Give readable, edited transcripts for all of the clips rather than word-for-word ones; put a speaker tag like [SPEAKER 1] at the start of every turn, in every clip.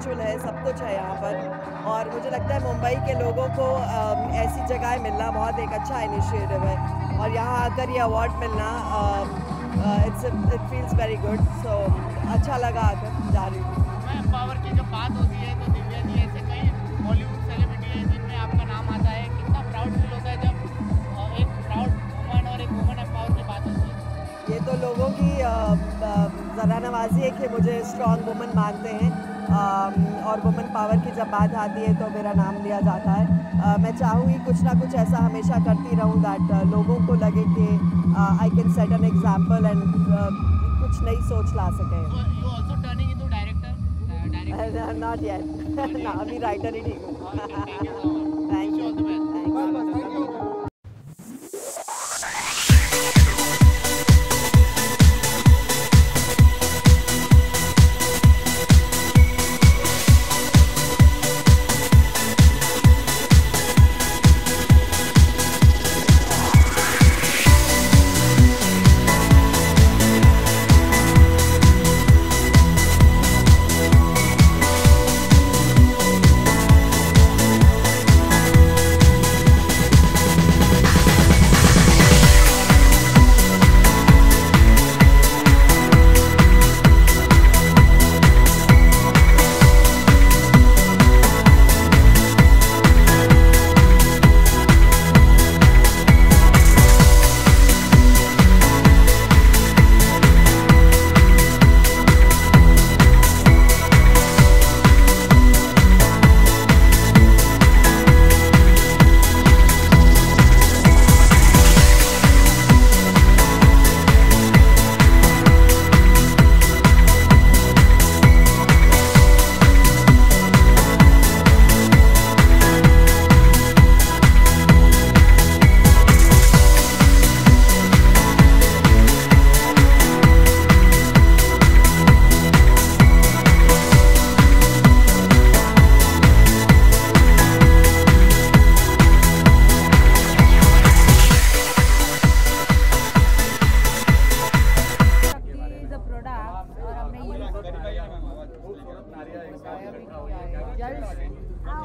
[SPEAKER 1] Spiritual है, सब कुछ है यहाँ पर। और मुझे लगता है मुंबई के लोगों को ऐसी जगह मिलना बहुत एक अच्छा इनिशिएटिव है, और यहाँ आकर ये अवार्ड मिलना इट फील्स वेरी गुड। सो अच्छा लगा आकर, जा रही हूँ।
[SPEAKER 2] पावर की जब बात होती है तो दिव्या जी ऐसे कई बॉलीवुड सेलिब्रिटी हैं जिनमें आपका नाम आता है, कितना प्राउड फील होता है जब एक प्राउड वुमन और एक वुमन एम्पावर की बात होती है?
[SPEAKER 1] ये तो लोगों की ज़रा नवाजी है कि मुझे स्ट्रॉन्ग वुमन मानते हैं, और वुमन पावर की जब बात आती है तो मेरा नाम लिया जाता है। मैं चाहूँगी कुछ ना कुछ ऐसा हमेशा करती रहूँ दैट लोगों को लगे कि I can set an example and कुछ नई सोच ला सके।
[SPEAKER 2] You also turning into director?
[SPEAKER 1] Not yet ना, अभी राइटर ही ठीक हूँ।
[SPEAKER 2] Thank you, all the best.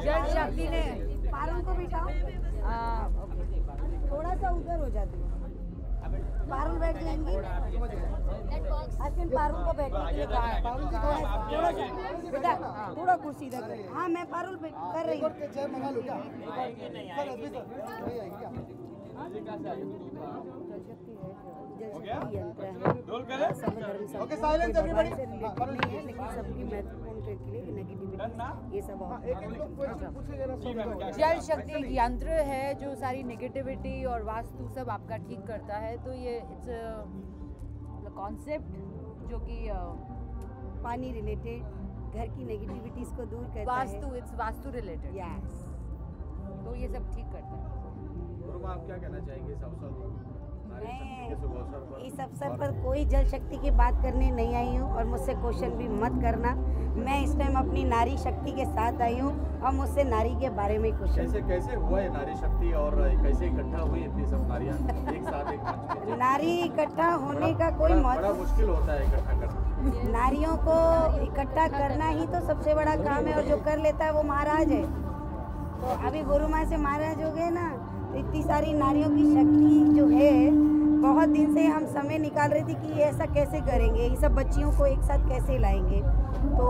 [SPEAKER 3] जल शक्ति ने पारुल को बिठाओ, थोड़ा सा उधर हो जाती है। पारुल बैठ जाएंगी, अश्विन पारुल को बैठने के लिए थोड़ा सा बेटा, थोड़ा कुर्सी इधर करो। हाँ मैं पारुल कर रही हूँ।
[SPEAKER 4] जल शक्ति एक यंत्र है जो सारी नेगेटिविटी और वास्तु सब आपका ठीक करता है। तो ये इट्स कॉन्सेप्ट जो कि
[SPEAKER 3] पानी रिलेटेड घर की नेगेटिविटीज को दूर करता
[SPEAKER 4] वास्तु
[SPEAKER 3] है।
[SPEAKER 4] It's vastu related.
[SPEAKER 3] यस,
[SPEAKER 4] तो ये सब ठीक करता है।
[SPEAKER 5] आप क्या कहना चाहेंगे इस अवसर पर?
[SPEAKER 3] मैं इस अवसर पर कोई जल शक्ति की बात करने नहीं आई हूँ और मुझसे क्वेश्चन भी मत करना। मैं इस टाइम अपनी नारी शक्ति के साथ आई हूँ और मुझसे नारी के बारे में क्वेश्चन।
[SPEAKER 5] कैसे हुआ है नारी शक्ति और कैसे इकट्ठा हुई इतनी सब नारियाँ एक साथ एक मंच पे?
[SPEAKER 3] नारी इकट्ठा होने का कोई
[SPEAKER 5] बड़ा मुश्किल होता है इकट्ठा करना।
[SPEAKER 3] नारियों को इकट्ठा करना ही तो सबसे बड़ा काम है, और जो कर लेता है वो महाराज है। तो अभी गुरु माँ से महाराज हो गए ना, तो इतनी सारी नारियों की शक्ति जो है, बहुत दिन से हम समय निकाल रहे थे कि ये ऐसा कैसे करेंगे, ये सब बच्चियों को एक साथ कैसे लाएंगे। तो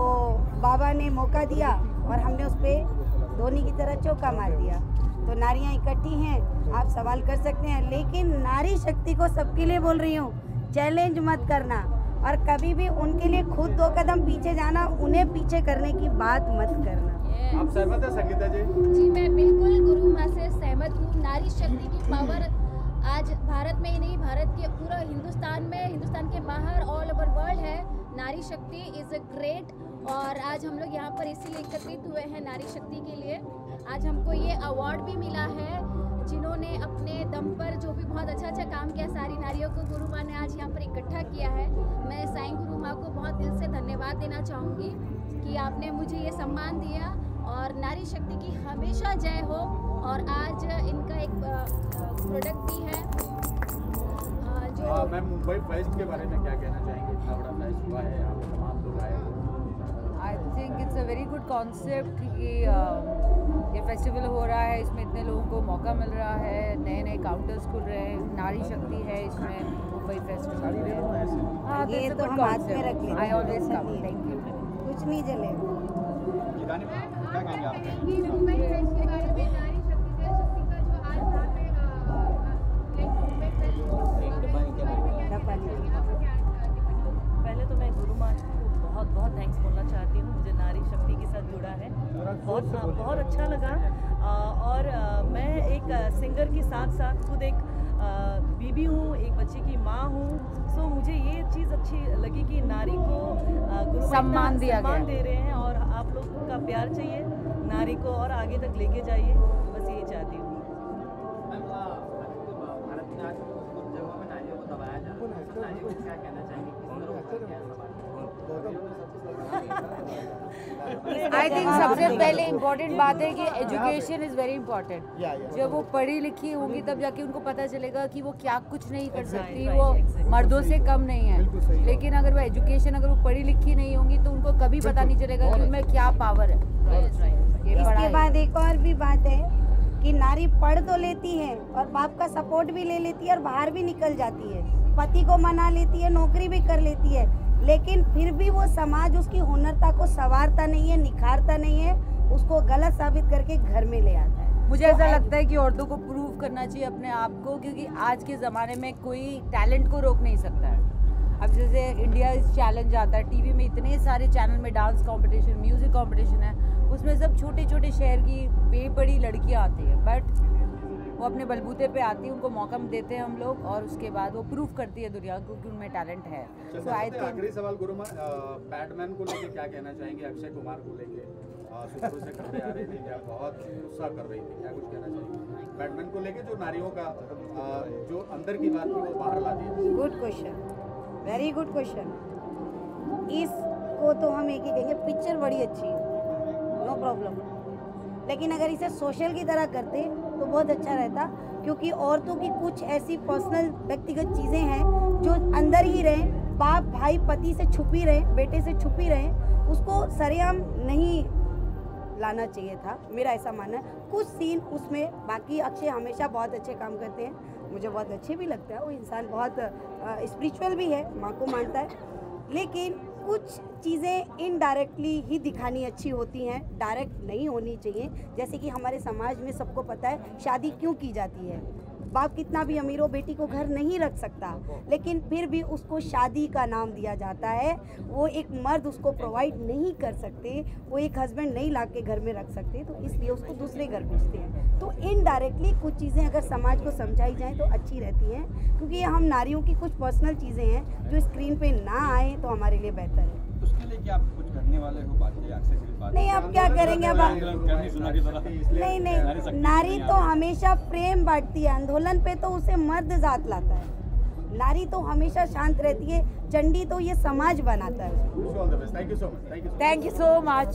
[SPEAKER 3] बाबा ने मौका दिया और हमने उस पर धोनी की तरह चौका मार दिया। तो नारियां इकट्ठी हैं, आप सवाल कर सकते हैं, लेकिन नारी शक्ति को सबके लिए बोल रही हूँ, चैलेंज मत करना और कभी भी उनके लिए खुद 2 कदम पीछे जाना, उन्हें पीछे करने की बात मत करना।
[SPEAKER 5] आप सहमत हैं संगीता जी?
[SPEAKER 6] जी मैं बिल्कुल गुरु माँ से सहमत हूँ। नारी शक्ति की पावर आज भारत में ही नहीं, भारत के पूरा हिंदुस्तान में, हिंदुस्तान के बाहर ऑल ओवर वर्ल्ड है। नारी शक्ति इज़ अ ग्रेट, और आज हम लोग यहाँ पर इसीलिए एकत्रित हुए हैं नारी शक्ति के लिए। आज हमको ये अवार्ड भी मिला है, जिन्होंने अपने दम पर जो भी बहुत अच्छा काम किया, सारी नारियों को गुरु माँ ने आज यहाँ पर इकट्ठा किया है। मैं साईं गुरु माँ को बहुत दिल से धन्यवाद देना चाहूँगी कि आपने मुझे ये सम्मान दिया, और नारी शक्ति की हमेशा जय हो। और आज इनका एक प्रोडक्ट भी है जो
[SPEAKER 5] मैम मुंबई फेस्ट के बारे में क्या कहना चाहेंगे? इतना बड़ा फेस्ट हुआ है, यहाँ पे तमाम लोग आए।
[SPEAKER 4] I think it's a very good concept कि ये फेस्टिवल हो रहा है, इसमें इतने लोगों को मौका मिल रहा है, नए नए काउंटर्स खुल रहे हैं, नारी शक्ति है इसमें मुंबई फेस्टिवल में। हाँ,
[SPEAKER 3] ये तो हम हाथ में रख लेंगे।
[SPEAKER 4] I always come. Thank you.
[SPEAKER 3] कुछ नहीं जलेगा।
[SPEAKER 5] क्या कहेंगे आप?
[SPEAKER 6] ये मुंबई फेस्ट के बारे में, नारी शक्ति का जो आज यहाँ पे मुंबई फेस्ट
[SPEAKER 7] पहले तो मैं गुरु माँ को बहुत बहुत थैंक्स बोलना चाहती हूँ, मुझे नारी शक्ति के साथ जुड़ा है, बहुत अच्छा लगा। और मैं एक सिंगर के साथ साथ खुद एक बीबी हूँ, एक बच्चे की माँ हूँ। सो मुझे ये चीज़ अच्छी लगी कि नारी को गुरु
[SPEAKER 4] सम्मान दिया गया,
[SPEAKER 7] दे रहे हैं और आप लोगों का प्यार चाहिए नारी को और आगे तक लेके जाइए, बस यही चाहती हूँ।
[SPEAKER 2] भारत में आज कुछ जगहों में नारियों को दबाया जा रहा है, नारियों को क्या कहना चाहेंगे, किस तरह क्या
[SPEAKER 4] आई थिंक सबसे पहले इम्पोर्टेंट बात है कि एजुकेशन इज़ वेरी इंपॉर्टेंट। जब वो पढ़ी लिखी होंगी तब जाके उनको पता चलेगा कि वो क्या कुछ नहीं कर सकती, वो मर्दों से कम नहीं है। लेकिन अगर वो एजुकेशन, अगर वो पढ़ी लिखी नहीं होंगी तो उनको कभी पता नहीं चलेगा कि उनमें क्या पावर है।
[SPEAKER 3] इसके बाद एक और भी बात है कि नारी पढ़ तो लेती है और बाप का सपोर्ट भी ले लेती है और बाहर भी निकल जाती है, पति को मना लेती है, नौकरी भी कर लेती है, लेकिन फिर भी वो समाज उसकी हुनरता को संवारता नहीं है, निखारता नहीं है, उसको गलत साबित करके घर में ले आता है।
[SPEAKER 4] मुझे ऐसा लगता है कि औरतों को प्रूव करना चाहिए अपने आप को, क्योंकि आज के ज़माने में कोई टैलेंट को रोक नहीं सकता है। अब जैसे इंडिया चैलेंज आता है टीवी में, इतने सारे चैनल में डांस कंपटीशन, म्यूज़िक कंपटीशन है, उसमें सब छोटे छोटे शहर की बेबड़ी लड़कियाँ आती हैं, बट वो अपने बलबूते पे आती है, उनको मौका देते हैं हम लोग और उसके बाद वो प्रूव करती है दुनिया को कि उनमें टैलेंट है।
[SPEAKER 5] So, आखिरी सवाल गुरुमा, बैटमैन को लेके क्या कहना चाहेंगे? अक्षय कुमार को लेके शुरू से करते आ रही थी, क्या बहुत गुस्सा कर रही थी, क्या कुछ कहना चाहेंगे बैटमैन को लेके, जो नारियों का जो अंदर की बात थी वो बाहर ला दी?
[SPEAKER 3] Good question, very good question. इसको तो हम एक ही कहेंगे, पिक्चर बड़ी अच्छी है, नो प्रॉब्लम, लेकिन अगर इसे सोशल की तरह करते तो बहुत अच्छा रहता, क्योंकि औरतों की कुछ ऐसी पर्सनल व्यक्तिगत चीज़ें हैं जो अंदर ही रहें, बाप भाई पति से छुपी रहे, बेटे से छुपी रहे, उसको सरेआम नहीं लाना चाहिए था, मेरा ऐसा मानना है। कुछ सीन उसमें, बाकी अक्षय हमेशा बहुत अच्छे काम करते हैं, मुझे बहुत अच्छे भी लगता है, वो इंसान बहुत स्पिरिचुअल भी है, माँ को मानता है, लेकिन कुछ चीज़ें इनडायरेक्टली ही दिखानी अच्छी होती हैं, डायरेक्ट नहीं होनी चाहिए। जैसे कि हमारे समाज में सबको पता है शादी क्यों की जाती है, बाप कितना भी अमीर हो बेटी को घर नहीं रख सकता, लेकिन फिर भी उसको शादी का नाम दिया जाता है। वो एक मर्द उसको प्रोवाइड नहीं कर सकते, वो एक हस्बैंड नहीं ला के घर में रख सकते, तो इसलिए उसको दूसरे घर भेजते हैं। तो इनडायरेक्टली कुछ चीज़ें अगर समाज को समझाई जाएँ तो अच्छी रहती हैं, क्योंकि ये हम नारियों की कुछ पर्सनल चीज़ें हैं जो स्क्रीन पे ना आए तो हमारे लिए बेहतर है।
[SPEAKER 5] उसके लिए क्या आप कुछ करने वाले हो? बात
[SPEAKER 3] नहीं, अब क्या करेंगे, अब नहीं, नारी तो हमेशा प्रेम बांटती है, आंदोलन पे तो उसे मर्द जात लाता है, नारी तो हमेशा शांत रहती है, चंडी तो ये समाज बनाता है।
[SPEAKER 4] Thank you so much.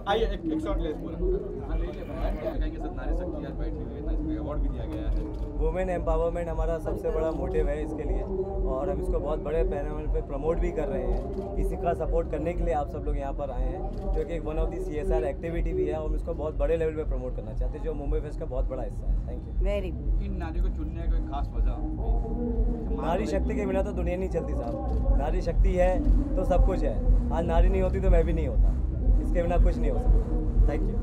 [SPEAKER 5] आइए एक शॉट ले नारी शक्ति आज बैठी हुई है, इसमें अवार्ड भी दिया गया है।
[SPEAKER 8] वुमेन एम्पावरमेंट हमारा सबसे बड़ा मोटिव है इसके लिए, और हम इसको बहुत बड़े पैमाने पे प्रमोट भी कर रहे हैं। इसी का सपोर्ट करने के लिए आप सब लोग यहाँ पर आए हैं, जो कि एक one of the CSR activity भी है, और हम इसको बहुत बड़े लेवल पे प्रमोट करना चाहते हैं, जो मुंबई फेस्ट का बहुत बड़ा हिस्सा है। Thank you.
[SPEAKER 3] Very good.
[SPEAKER 5] इन नारियों को चुनने का कोई खास वजह?
[SPEAKER 8] नारी शक्ति के बिना तो दुनिया नहीं चलती साहब, नारी शक्ति है तो सब कुछ है, आज नारी नहीं होती तो मैं भी नहीं होता, इसके बिना कुछ नहीं हो सकता। Thank you.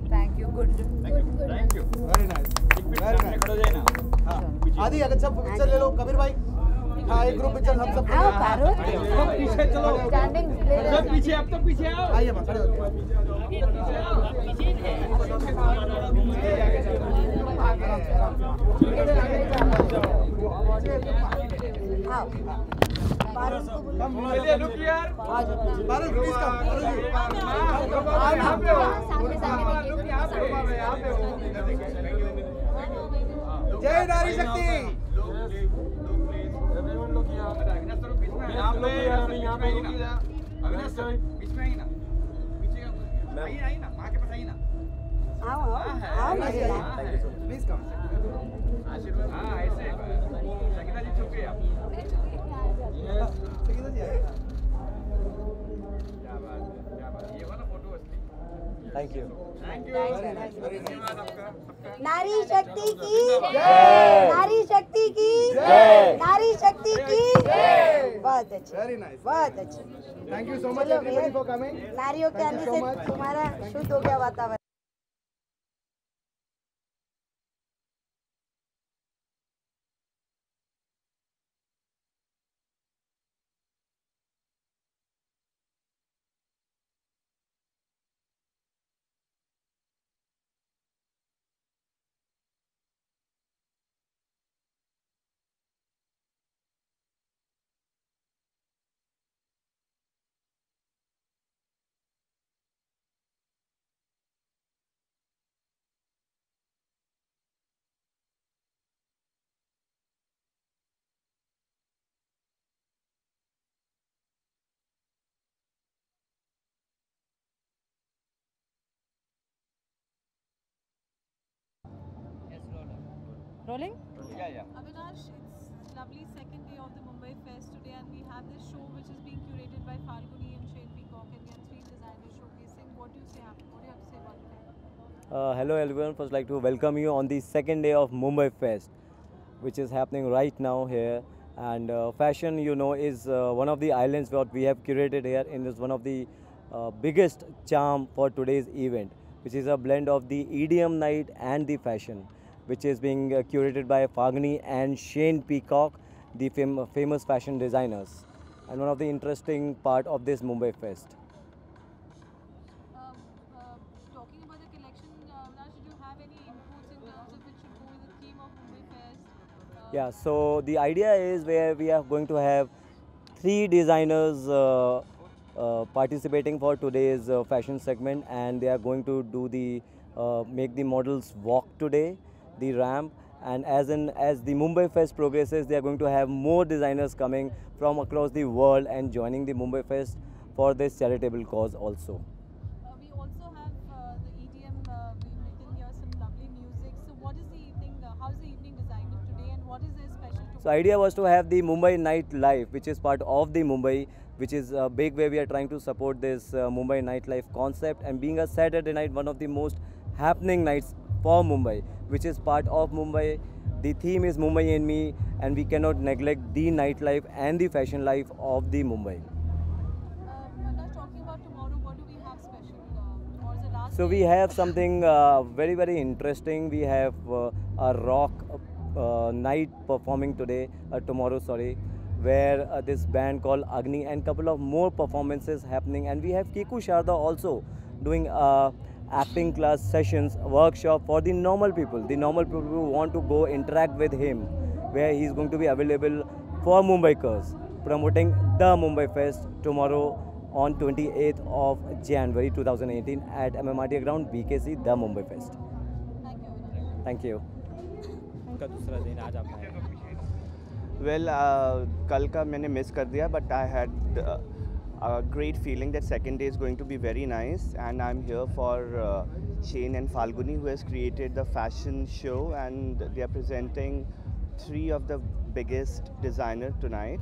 [SPEAKER 4] Thank you, good,
[SPEAKER 5] thank you, very nice. खड़े हो जाए ना। हाँ,
[SPEAKER 9] आदि अगर सब पिक्चर ले लो, कबीर भाई। हाँ, एक ग्रुप पिक्चर हम सब
[SPEAKER 3] आओ पारो,
[SPEAKER 5] पीछे चलो,
[SPEAKER 4] स्टैंडिंग
[SPEAKER 5] सब पीछे, अब तो पीछे आओ। आइए खड़े हो
[SPEAKER 3] आओ पारो,
[SPEAKER 5] चलिए लुक यार,
[SPEAKER 9] बारो प्लीज कम,
[SPEAKER 6] सामने
[SPEAKER 9] जय नारी शक्ति।
[SPEAKER 3] आओ आओ मेरे लाल।
[SPEAKER 9] Please come.
[SPEAKER 5] आशीर्वाद, हाँ ऐसे शकीला जी छुप गए आप।
[SPEAKER 9] शकीला जी आए।
[SPEAKER 8] Thank you.
[SPEAKER 3] नारी शक्ति की नारी शक्ति की नारी शक्ति की बहुत अच्छे,
[SPEAKER 9] Very nice.
[SPEAKER 3] बहुत अच्छे।
[SPEAKER 9] Thank you so much
[SPEAKER 3] चलो
[SPEAKER 9] everybody
[SPEAKER 3] भैया,
[SPEAKER 9] for coming.
[SPEAKER 3] नारियों के
[SPEAKER 9] Thank
[SPEAKER 3] आने
[SPEAKER 9] you so
[SPEAKER 3] से
[SPEAKER 9] much.
[SPEAKER 3] तुम्हारा शुद्ध हो गया वातावरण।
[SPEAKER 4] Rolling?
[SPEAKER 10] Avinash, it's lovely second day of the Mumbai Fest today, and we have this show which is being curated by Falguni and Shane Peacock, and we have 3 designers showcasing. What do you say? What do you have to say about it?
[SPEAKER 8] Hello everyone, first like to welcome you on the second day of Mumbai Fest, which is happening right now here. And fashion, you know, is one of the islands what we have curated here, and is one of the biggest charm for today's event, which is a blend of the EDM night and the fashion, which is being curated by Falguni and Shane Peacock, the famous fashion designers, and one of the interesting part of this Mumbai Fest.
[SPEAKER 10] Talking about the collection, Avinash, did you have any inputs in terms of which should go with the theme of Mumbai Fest?
[SPEAKER 8] Yeah, so the idea is where we are going to have 3 designers participating for today's fashion segment, and they are going to do the make the models walk today, the ramp, and as the Mumbai Fest progresses, they are going to have more designers coming from across the world and joining the Mumbai Fest for this charitable cause also.
[SPEAKER 10] We also have the EDM, we can hear some lovely music. So what is the evening, how is the evening designed of today, and what is their special to?
[SPEAKER 8] So idea was to have the Mumbai Night Life, which is part of the Mumbai, which is a big way we are trying to support this Mumbai nightlife concept, and being a Saturday night, one of the most happening nights for Mumbai, which is part of Mumbai. The theme is Mumbai and Me, and we cannot neglect the nightlife and the fashion life of the Mumbai.
[SPEAKER 10] Now talking about tomorrow, what do we have special? Tomorrow is the last
[SPEAKER 8] So we have something very, very interesting. We have a rock night performing tomorrow, where this band called Agni and couple of more performances happening, and we have Kiku Sharda also doing acting class sessions, workshop for the normal people who want to go interact with him, where he is going to be available for Mumbaikars, promoting the Mumbai Fest tomorrow on 28th of January 2018 at MMRT ground BKC, the Mumbai Fest. Thank you.
[SPEAKER 11] Well, कल का मैंने miss कर दिया, but I had a great feeling that second day is going to be very nice, and I'm here for Shane and Falguni, who has created the fashion show, and they are presenting 3 of the biggest designers tonight.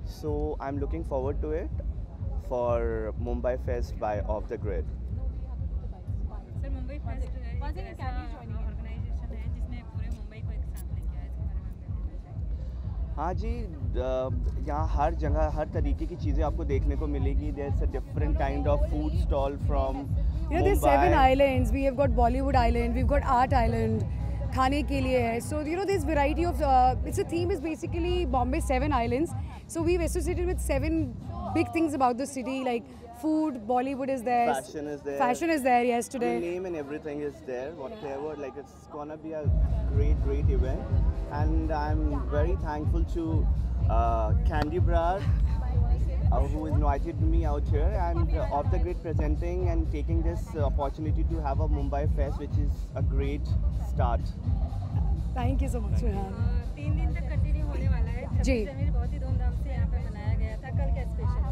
[SPEAKER 11] So I'm looking forward to it for Mumbai Fest by Off the Grid.
[SPEAKER 10] Sir Mumbai fest organisation है जिसने पूरे मुंबई को एक साथ लेके आया, इसके बारे में बताना चाहिए।
[SPEAKER 11] हाँ जी, यहाँ हर जगह हर तरीके की चीज़ें आपको देखने को मिलेगी. There's a different kind of food stall from
[SPEAKER 12] You know, there's 7 islands. We have got Bollywood Island, we've got Art Island, खाने के लिए है. So you know, there's variety of. It's a theme is basically Bombay 7 islands. So we've associated with 7 big things about the city, like food, Bollywood is there.
[SPEAKER 11] Fashion is there.
[SPEAKER 12] Fashion is there, yes, today.
[SPEAKER 11] The name and everything is there. Whatever, like it's gonna be a great event, and I'm very thankful to Candy Brar, who invited me out here, and Off the Grid presenting and taking this opportunity to have a Mumbai Fest, which is a great start.
[SPEAKER 12] Thank you so much, Rehan.
[SPEAKER 10] 3 दिन तक continue होने वाला है। 26
[SPEAKER 12] जी।
[SPEAKER 10] जनवरी बहुत ही धूमधाम से यहाँ पे मनाया गया था। कल क्या स्पेशल है?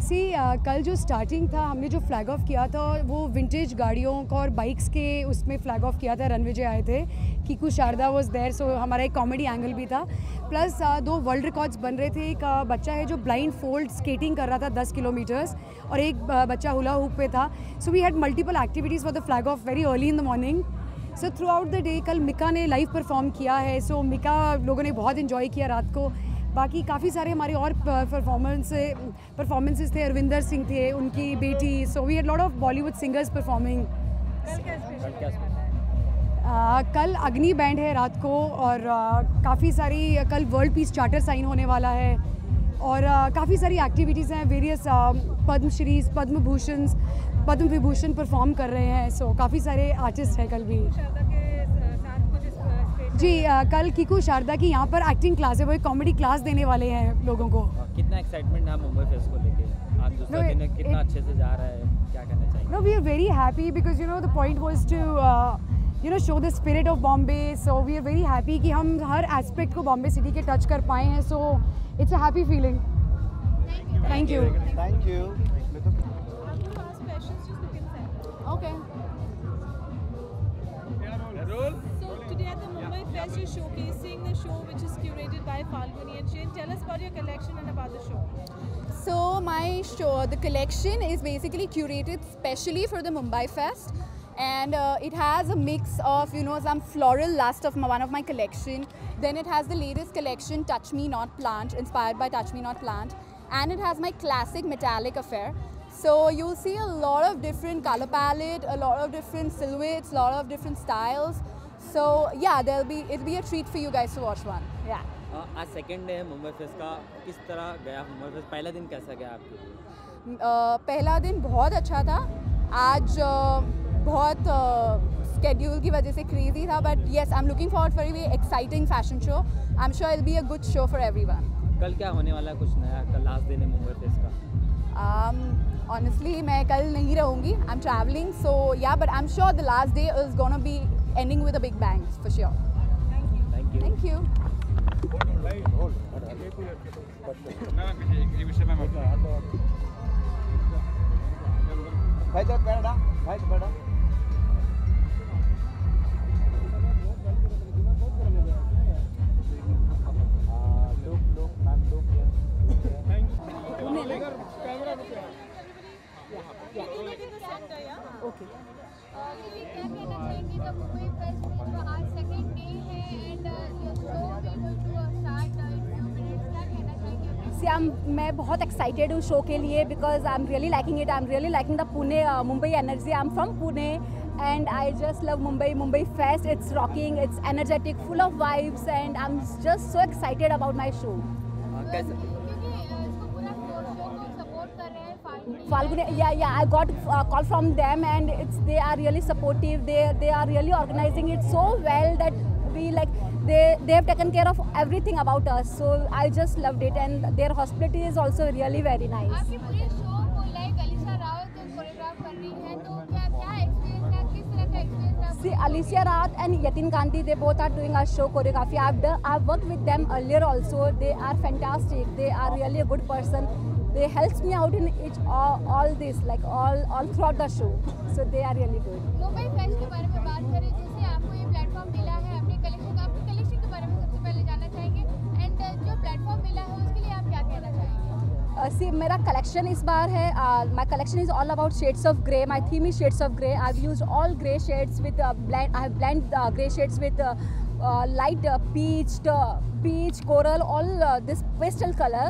[SPEAKER 12] सी कल जो स्टार्टिंग था, हमने जो फ्लैग ऑफ किया था वो विंटेज गाड़ियों का और बाइक्स के उसमें फ्लैग ऑफ किया था, रणविजय आए थे. कीकू शारदा वाज देयर, सो हमारा एक कॉमेडी एंगल भी था। प्लस 2 वर्ल्ड रिकॉर्ड्स बन रहे थे। एक बच्चा है जो ब्लाइंड फोल्ड स्केटिंग कर रहा था 10 किलोमीटर्स, और एक बच्चा हुला हुप पे था। So we had multiple activities for the flag off very early in the morning. So throughout the day कल मिका ने लाइव परफॉर्म किया है, सो मिका लोगों ने बहुत इन्जॉय किया रात को। बाकी काफ़ी सारे हमारे और परफॉर्मेंसेस थे। अरविंदर सिंह थे, उनकी बेटी। So we had lot of Bollywood singers performing. कल अग्नि बैंड है रात को, और काफ़ी सारी कल वर्ल्ड पीस चार्टर साइन होने वाला है, और काफ़ी सारी एक्टिविटीज़ हैं। वेरियस पद्मश्रीज, पद्म भूषण, पद्म विभूषण परफॉर्म कर रहे हैं। सो काफ़ी सारे आर्टिस्ट हैं कल भी। जी कल कीकू शारदा की यहाँ पर एक्टिंग क्लास है, वो एक कॉमेडी क्लास देने वाले हैं लोगों को।
[SPEAKER 13] कितना एक्साइटमेंट है मुंबई फेस्ट को लेके? आज दूसरा दिन है, कितना अच्छे से जा रहा है, क्या कहना चाहिए?
[SPEAKER 12] No, we are very happy because you know the point was to show the spirit of Bombay. So we are very happy कि हम हर एस्पेक्ट को बॉम्बे सिटी के टच कर पाए हैं. So it's a happy feeling. Thank you.
[SPEAKER 11] Thank you.
[SPEAKER 10] Okay. So today at the Mumbai Fest, you're showcasing the show which is curated by Falguni and Shane. Tell us about your collection and about the show.
[SPEAKER 14] So my show, the collection is basically curated specially for the Mumbai Fest, and it has a mix of some floral lust of one of my collection. Then it has the latest collection, Touch Me Not Plant, inspired by Touch Me Not Plant, and it has my classic metallic affair. So you'll see a lot of different color palette, a lot of different silhouettes, a lot of different styles. So yeah, it'll be a treat for you guys to watch one. Yeah.
[SPEAKER 13] आज second day है Mumbai fest का, किस तरह गया Mumbai fest? पहला दिन कैसा गया आपके लिए?
[SPEAKER 14] पहला दिन बहुत अच्छा था. आज बहुत स्केड्यूल की वजह से क्रेजी था, but yes I am looking forward for a exciting fashion show. I am sure it will be a good show for everyone.
[SPEAKER 13] कल क्या होने वाला है, कुछ नया? कल लास्ट दिन है मुंबई फेस्ट का.
[SPEAKER 14] Honestly मैं कल नहीं रहूँगी. आई एम ट्रैवलिंग, सो या but I am sure the last day is gonna be ending with a big bang for sure. Thank you.
[SPEAKER 6] Okay. क्या कहना चाहेंगे द मुंबई फेस्ट में जो आज सेकंड डे है and your show will going to start in few minutes, क्या कहना चाहेंगे?
[SPEAKER 14] मैं बहुत एक्साइटेड हूँ शो के लिए because I am really liking it. I am really liking the Pune Mumbai energy. I am from Pune and I just love Mumbai Fest. It's rocking, it's energetic, full of vibes, and I'm just so excited about my show. Falguni, yeah, I got a call from them, and they are really supportive. They are really organizing it so well that they have taken care of everything about us. So I just loved it, and their hospitality is also really very nice.
[SPEAKER 6] आपकी पूरे show को like Alisha Rawat choreograph कर रही है, तो क्या experience है, किस तरह का एक्सपीरियंस है?
[SPEAKER 14] See, Alicia Rath and Yatin Kanti, they both are doing our show choreography. I've worked with them earlier also. They are fantastic. They are really a good person. They helps me out in all this, like all throughout the show. So they are really good.
[SPEAKER 6] Mumbai fest के बारे में बात करें, जैसे आपको ये platform मिला है अपने कलेक्शन के बारे में सबसे पहले जानना चाहेंगे, एंड जो प्लेटफॉर्म मिला है उसके लिए आप क्या कहना चाहेंगे?
[SPEAKER 14] See, मेरा कलेक्शन इस बार है, my collection is all about shades of grey. My theme is shades of grey. I've used all grey shades with I have blend grey shades with light peach, coral, all this pastel color,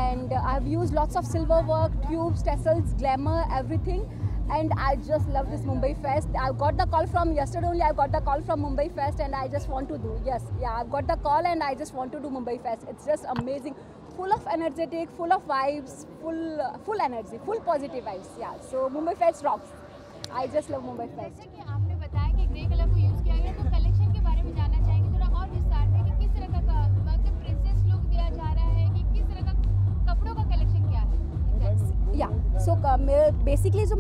[SPEAKER 14] and I've used lots of silver work, tubes, tassels, glamour, everything. And I just love this Mumbai Fest. I got the call from yesterday only. I got the call from Mumbai Fest, and I just want to do. I've got the call, and I just want to do Mumbai Fest. It's just amazing, full of energetic, full of vibes, full energy, full positive vibes. Yeah. So Mumbai Fest rocks. I just love Mumbai Fest.
[SPEAKER 6] जैसे कि आपने बताया कि grey colour को use किया गया, तो collection के बारे में जानना चाहेंगे थोड़ा और विस्तार में कि किस तरह का प्रिंसेस लुक दिया जा रहा है, कि किस तरह का कपड़ों का कलेक्शन क्या है?
[SPEAKER 14] Yeah, so basically, so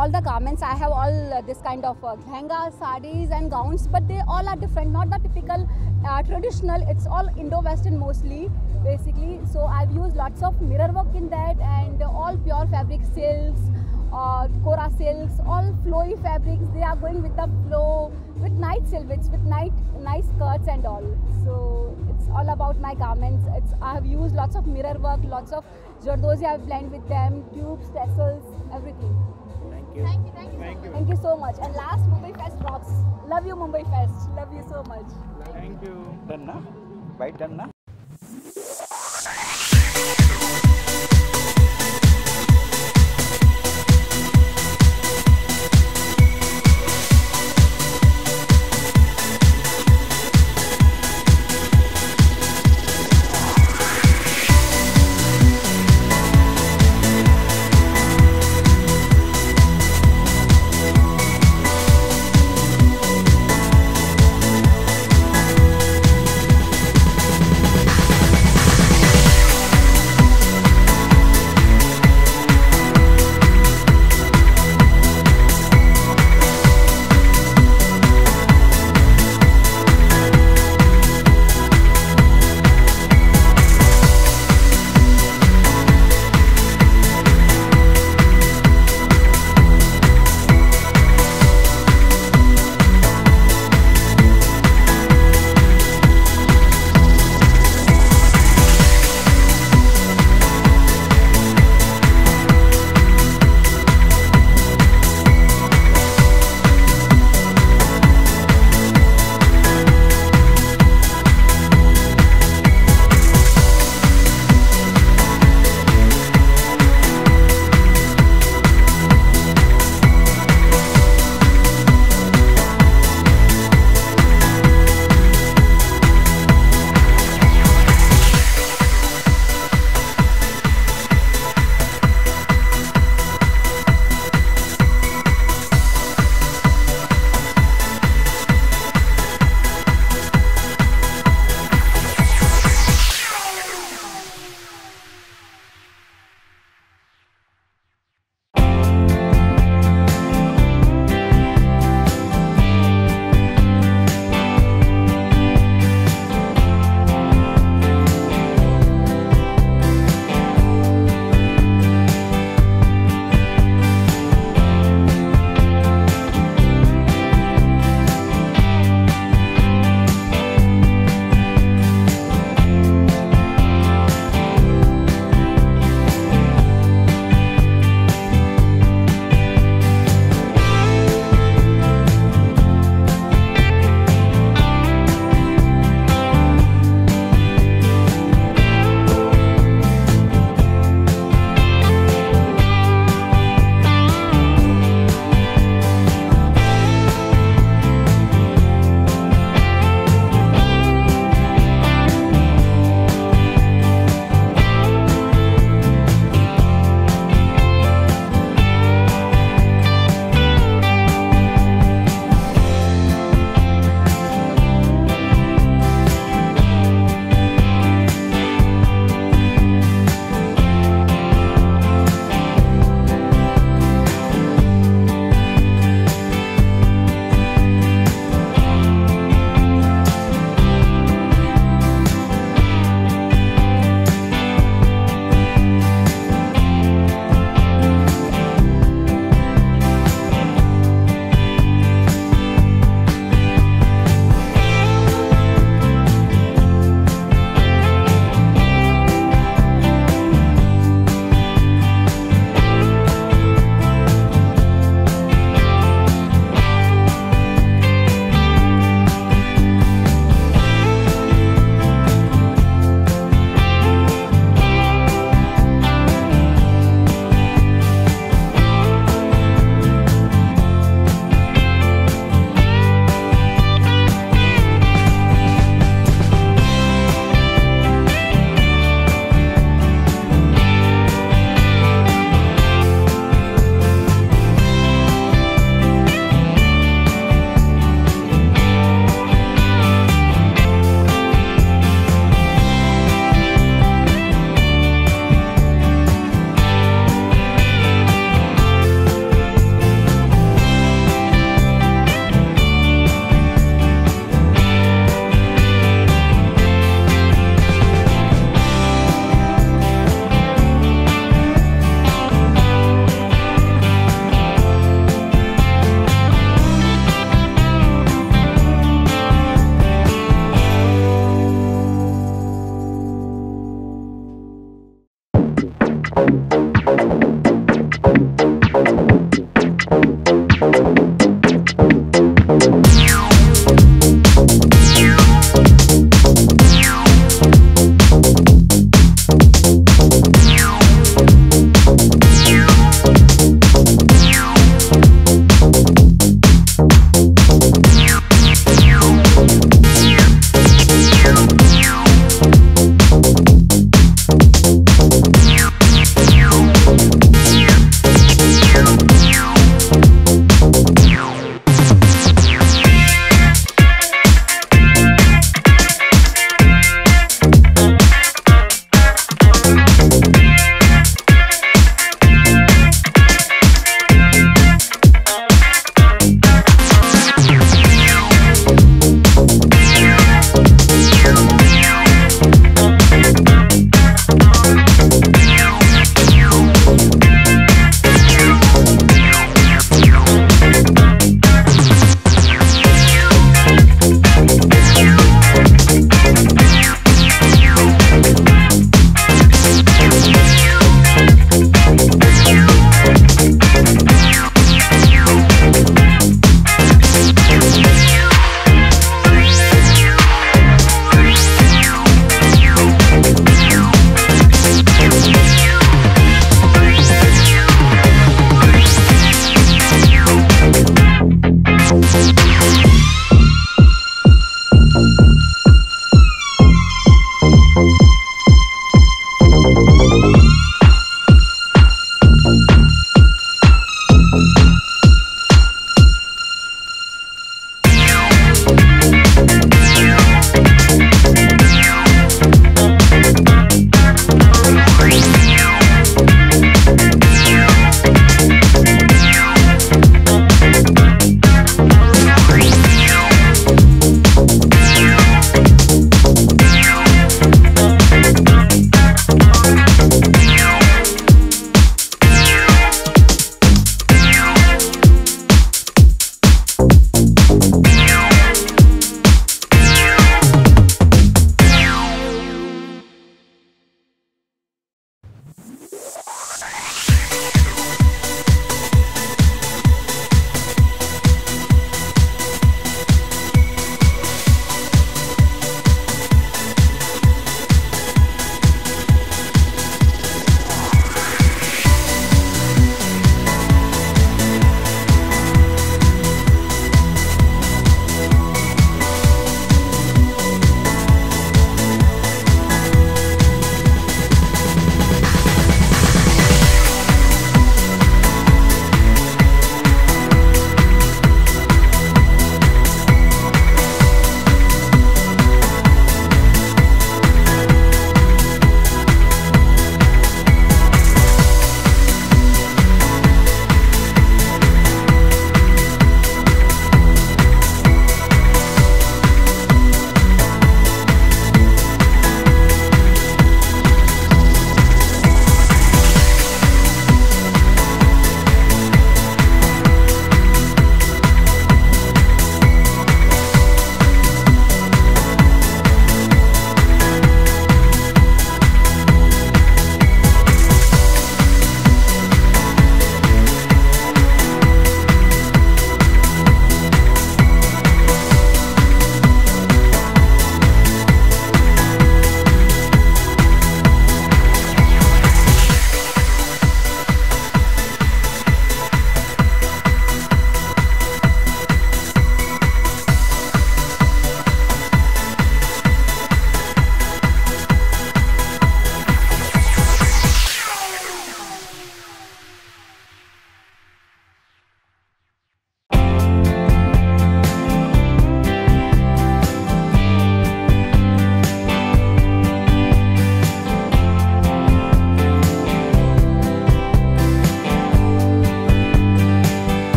[SPEAKER 14] all the garments, I have all this kind of lehengas, sarees and gowns, but they all are different, not the typical traditional. It's all Indo-Western mostly, basically. So I've used lots of mirror work in that, and all pure fabric silks, Kora silks, all flowy fabrics. They are going with the flow, with nice silhouettes, with nice skirts and all. So it's all about my garments. I have used lots of mirror work, lots of Zardozi I have blended with them, tubes, tassels, everything.
[SPEAKER 13] Thank you.
[SPEAKER 14] Thank you so much. And last, Mumbai Fest rocks. Love you, Mumbai Fest. Love you so much.
[SPEAKER 15] Thank you. Done na? Right, done na?